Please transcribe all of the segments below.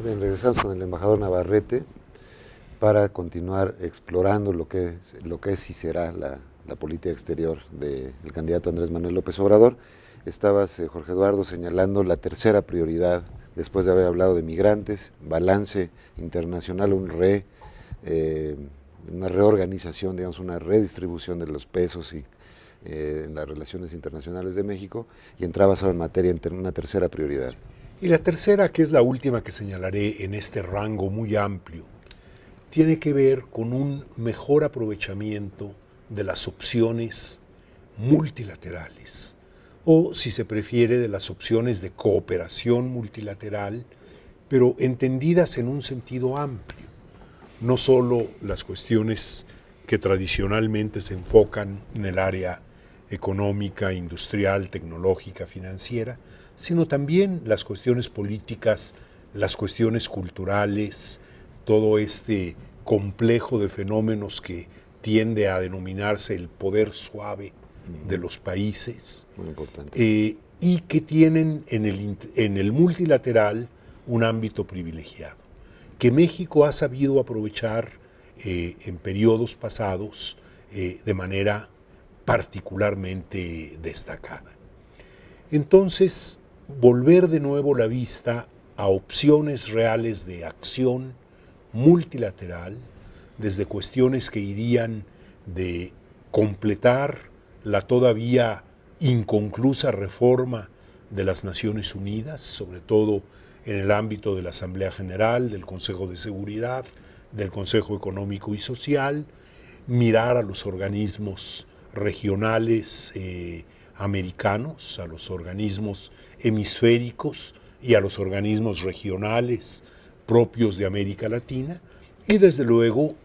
Bien, regresamos con el embajador Navarrete para continuar explorando lo que es y será la política exterior del candidato Andrés Manuel López Obrador. Estabas, Jorge Eduardo, señalando la tercera prioridad, después de haber hablado de migrantes, balance internacional, una reorganización, digamos, una redistribución de los pesos y en las relaciones internacionales de México, y entrabas ahora en materia en una tercera prioridad. Y la tercera, que es la última que señalaré en este rango muy amplio, tiene que ver con un mejor aprovechamiento de las opciones multilaterales, o si se prefiere, de las opciones de cooperación multilateral, pero entendidas en un sentido amplio. No solo las cuestiones que tradicionalmente se enfocan en el área económica, industrial, tecnológica, financiera, sino también las cuestiones políticas, las cuestiones culturales, todo este complejo de fenómenos que tiende a denominarse el poder suave de los países. Muy importante. Y que tienen en el multilateral un ámbito privilegiado, que México ha sabido aprovechar en periodos pasados de manera particularmente destacada. Entonces, volver de nuevo la vista a opciones reales de acción multilateral, desde cuestiones que irían de completar la todavía inconclusa reforma de las Naciones Unidas, sobre todo en el ámbito de la Asamblea General, del Consejo de Seguridad, del Consejo Económico y Social, mirar a los organismos regionales americanos, a los organismos hemisféricos y a los organismos regionales propios de América Latina, y desde luego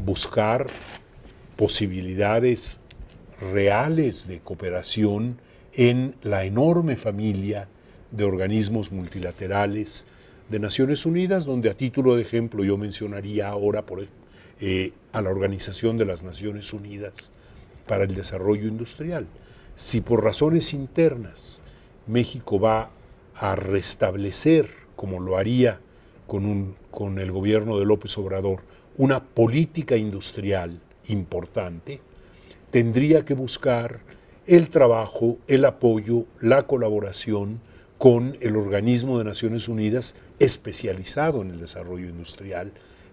buscar posibilidades reales de cooperación en la enorme familia de organismos multilaterales de Naciones Unidas, donde a título de ejemplo yo mencionaría ahora a la Organización de las Naciones Unidas para el Desarrollo Industrial. Si por razones internas México va a restablecer, como lo haría con el gobierno de López Obrador, una política industrial importante, tendría que buscar el trabajo, el apoyo, la colaboración con el organismo de Naciones Unidas especializado en el desarrollo industrial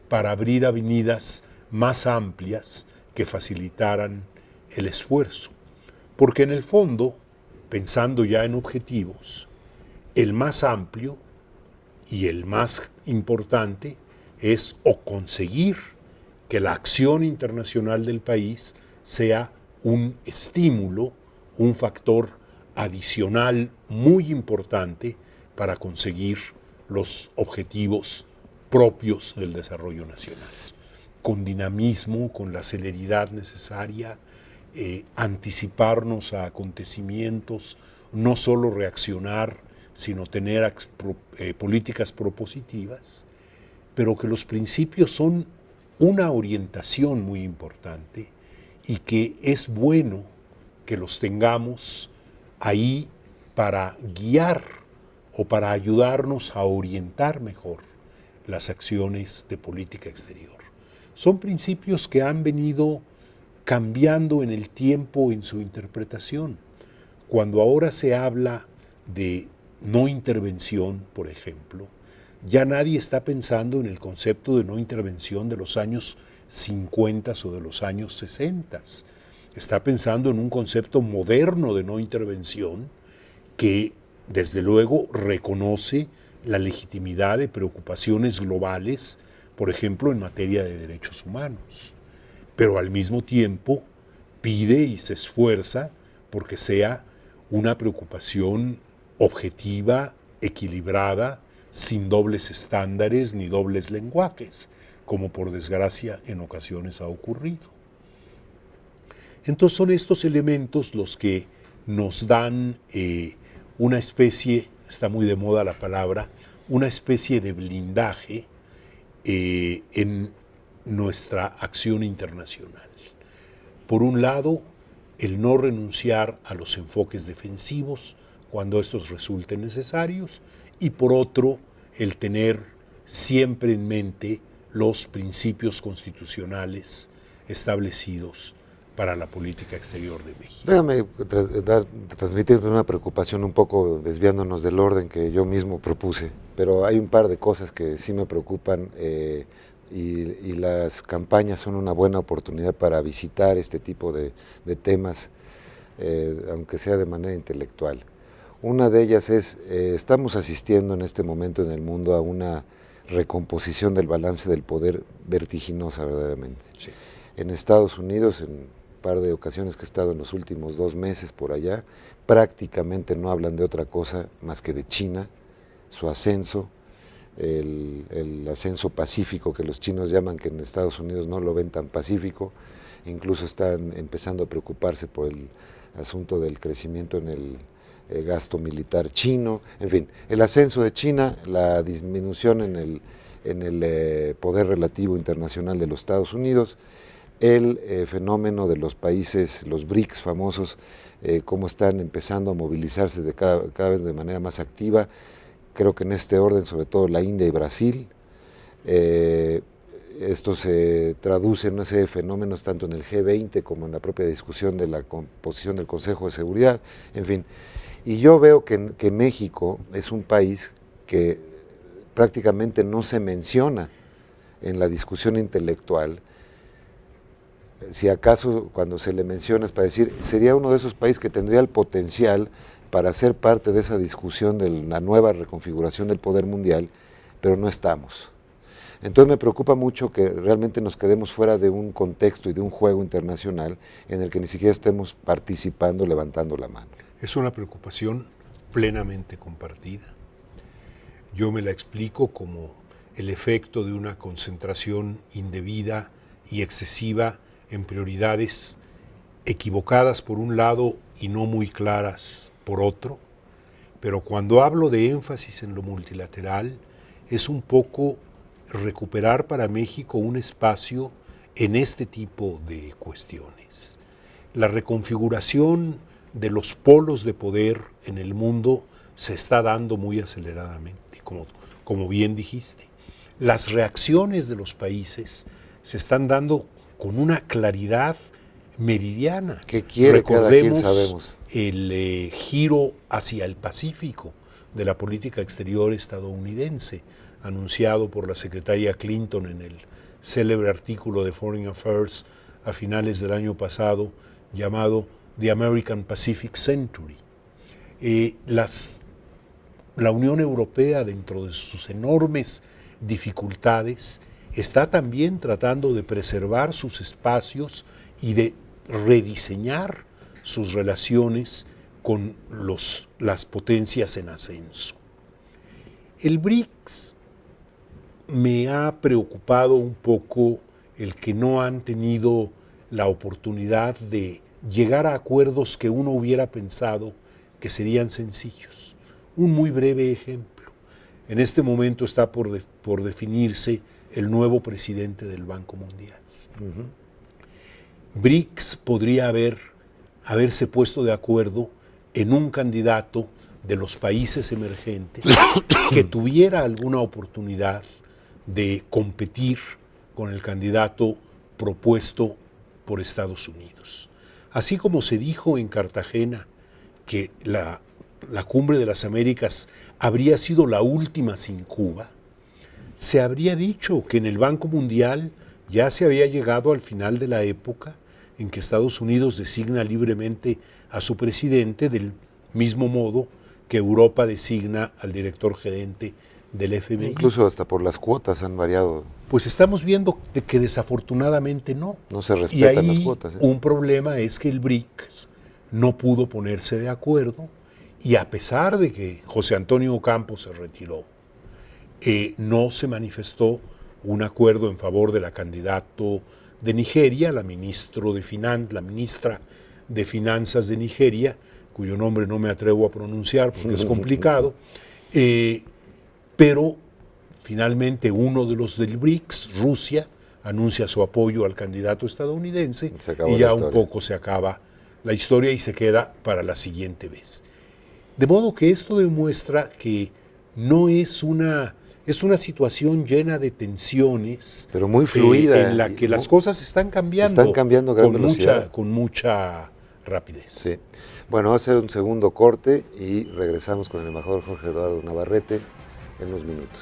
para abrir avenidas más amplias que facilitaran el esfuerzo. Porque en el fondo, pensando ya en objetivos, el más amplio y el más importante es o conseguir que la acción internacional del país sea un estímulo, un factor adicional muy importante para conseguir los objetivos propios del desarrollo nacional. Con dinamismo, con la celeridad necesaria, anticiparnos a acontecimientos, no solo reaccionar, sino tener políticas propositivas, pero que los principios son una orientación muy importante y que es bueno que los tengamos ahí para guiar o para ayudarnos a orientar mejor las acciones de política exterior. Son principios que han venido cambiando en el tiempo en su interpretación. Cuando ahora se habla de no intervención, por ejemplo, ya nadie está pensando en el concepto de no intervención de los años 50 o de los años 60. Está pensando en un concepto moderno de no intervención que, desde luego, reconoce la legitimidad de preocupaciones globales, por ejemplo, en materia de derechos humanos, pero al mismo tiempo pide y se esfuerza porque sea una preocupación objetiva, equilibrada, sin dobles estándares ni dobles lenguajes, como por desgracia en ocasiones ha ocurrido. Entonces son estos elementos los que nos dan una especie, está muy de moda la palabra, una especie de blindaje en nuestra acción internacional. Por un lado, el no renunciar a los enfoques defensivos cuando estos resulten necesarios, y por otro, el tener siempre en mente los principios constitucionales establecidos para la política exterior de México. Déjame transmitir una preocupación un poco desviándonos del orden que yo mismo propuse, pero hay un par de cosas que sí me preocupan y las campañas son una buena oportunidad para visitar este tipo de temas, aunque sea de manera intelectual. Una de ellas es, estamos asistiendo en este momento en el mundo a una recomposición del balance del poder vertiginosa verdaderamente. Sí. En Estados Unidos, en un par de ocasiones que he estado en los últimos 2 meses por allá, prácticamente no hablan de otra cosa más que de China, su ascenso, el ascenso pacífico que los chinos llaman, que en Estados Unidos no lo ven tan pacífico, incluso están empezando a preocuparse por el asunto del crecimiento en el gasto militar chino, en fin, el ascenso de China, la disminución en el poder relativo internacional de los Estados Unidos, el fenómeno de los países, los BRICS famosos, cómo están empezando a movilizarse cada vez de manera más activa, creo que en este orden, sobre todo la India y Brasil. Esto se traduce en ese fenómenos tanto en el G20 como en la propia discusión de la composición del Consejo de Seguridad, en fin. Y yo veo que México es un país que prácticamente no se menciona en la discusión intelectual. Si acaso cuando se le menciona es para decir, sería uno de esos países que tendría el potencial para ser parte de esa discusión de la nueva reconfiguración del poder mundial, pero no estamos. Entonces me preocupa mucho que realmente nos quedemos fuera de un contexto y de un juego internacional en el que ni siquiera estemos participando, levantando la mano. Es una preocupación plenamente compartida. Yo me la explico como el efecto de una concentración indebida y excesiva en prioridades equivocadas por un lado y no muy claras por otro, pero cuando hablo de énfasis en lo multilateral, es un poco recuperar para México un espacio en este tipo de cuestiones. La reconfiguración de los polos de poder en el mundo se está dando muy aceleradamente, como bien dijiste. Las reacciones de los países se están dando con una claridad meridiana. ¿Qué quiere cada quien? Sabemos el giro hacia el Pacífico de la política exterior estadounidense, anunciado por la secretaria Clinton en el célebre artículo de Foreign Affairs a finales del año pasado, llamado The American Pacific Century. La Unión Europea, dentro de sus enormes dificultades, está también tratando de preservar sus espacios y de rediseñar sus relaciones con las potencias en ascenso. El BRICS me ha preocupado un poco el que no han tenido la oportunidad de llegar a acuerdos que uno hubiera pensado que serían sencillos. Un muy breve ejemplo. En este momento está por definirse el nuevo presidente del Banco Mundial. BRICS podría haberse puesto de acuerdo en un candidato de los países emergentes que tuviera alguna oportunidad de competir con el candidato propuesto por Estados Unidos. Así como se dijo en Cartagena que la Cumbre de las Américas habría sido la última sin Cuba, se habría dicho que en el Banco Mundial ya se había llegado al final de la época en que Estados Unidos designa libremente a su presidente del mismo modo que Europa designa al director gerente del FMI. Incluso hasta por las cuotas han variado. Pues estamos viendo que desafortunadamente no. No se respetan y ahí las cuotas. Un problema es que el BRICS no pudo ponerse de acuerdo y a pesar de que José Antonio Campos se retiró, no se manifestó un acuerdo en favor de la candidata de Nigeria, la ministra de Finanzas de Nigeria, cuyo nombre no me atrevo a pronunciar porque es complicado, pero finalmente uno de los del BRICS, Rusia, anuncia su apoyo al candidato estadounidense y ya un poco se acaba la historia y se queda para la siguiente vez. De modo que esto demuestra que no es una es una situación llena de tensiones, pero muy fluida, en la que las cosas están cambiando a gran velocidad. con mucha rapidez. Sí. Bueno, vamos a hacer un segundo corte y regresamos con el embajador Jorge Eduardo Navarrete en unos minutos.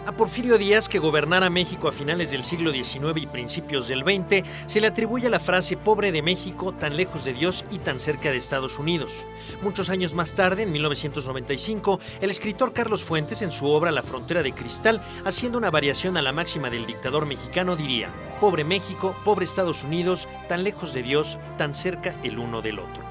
A Porfirio Díaz, que gobernara México a finales del siglo XIX y principios del XX, se le atribuye la frase "pobre de México, tan lejos de Dios y tan cerca de Estados Unidos". Muchos años más tarde, en 1995, el escritor Carlos Fuentes, en su obra La frontera de cristal, haciendo una variación a la máxima del dictador mexicano, diría: "Pobre México, pobre Estados Unidos, tan lejos de Dios, tan cerca el uno del otro".